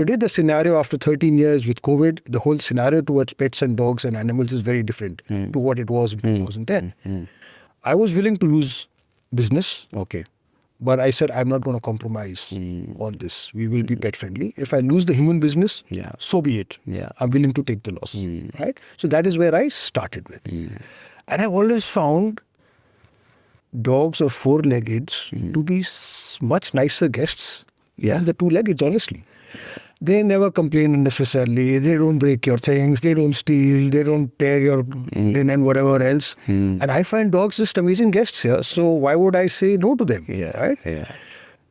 Today, the scenario after 13 years with COVID, the whole scenario towards pets and dogs and animals is very different to what it was in 2010. I was willing to lose business. Okay. But I said, I'm not going to compromise on this. We will be pet friendly. If I lose the human business, so be it. I'm willing to take the loss. Right? So that is where I started with. And I've always found dogs or four-leggeds to be much nicer guests than the two-leggeds, honestly. They never complain unnecessarily. They don't break your things. They don't steal. They don't tear your linen, whatever else. And I find dogs just amazing guests here. So why would I say no to them? Right?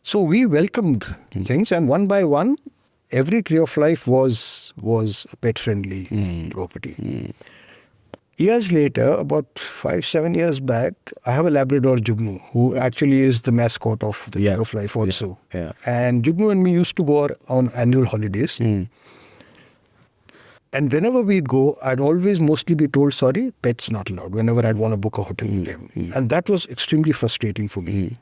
So we welcomed things, and one by one, every Tree of Life was a pet-friendly property. Years later, about 5-7 years back, I have a Labrador Jugnu, who actually is the mascot of the Tree of Life also. And Jugnu and me used to go on annual holidays. And whenever we'd go, I'd always mostly be told, sorry, pets not allowed, whenever I'd want to book a hotel with them. And that was extremely frustrating for me.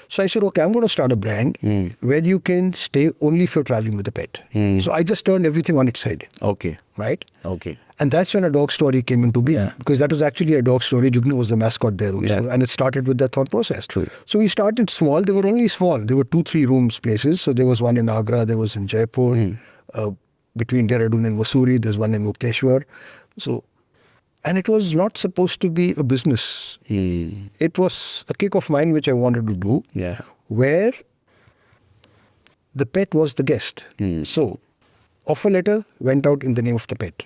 So I said, okay, I'm going to start a brand where you can stay only if you're traveling with a pet. So I just turned everything on its head. Okay. Right? Okay. And that's when A Dog Story came into being. Because that was actually A Dog Story. Jugnu was the mascot there also. And it started with that thought process. True. So we started small. They were only small. There were 2-3 rooms places. So there was one in Agra. There was in Jaipur. Between Dehradun and Mussoorie, there's one in Mukteshwar. So... And it was not supposed to be a business. It was a kick of mine which I wanted to do, where the pet was the guest. So, offer letter went out in the name of the pet.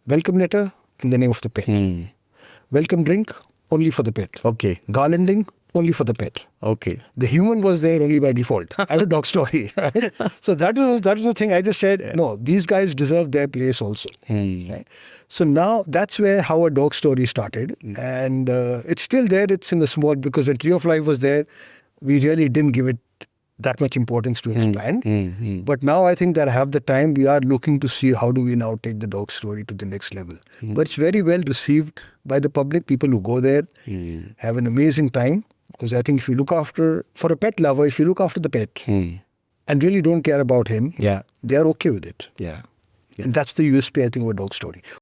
Welcome letter in the name of the pet. Welcome drink only for the pet. Okay. Garlanding only for the pet. Okay. The human was there only by default. I have A Dog Story. Right? So that was the thing. I just said, no, these guys deserve their place also. Right? So now that's how A Dog Story started. And it's still there. It's in the small, because when Tree of Life was there, we really didn't give it that much importance to expand. But now I think that I have the time. We are looking to see how do we now take the Dog Story to the next level. But it's very well received by the public. People who go there have an amazing time. Because I think if you look after, for a pet lover, if you look after the pet and really don't care about him, they are okay with it. And that's the USP, I think, of A Dog Story.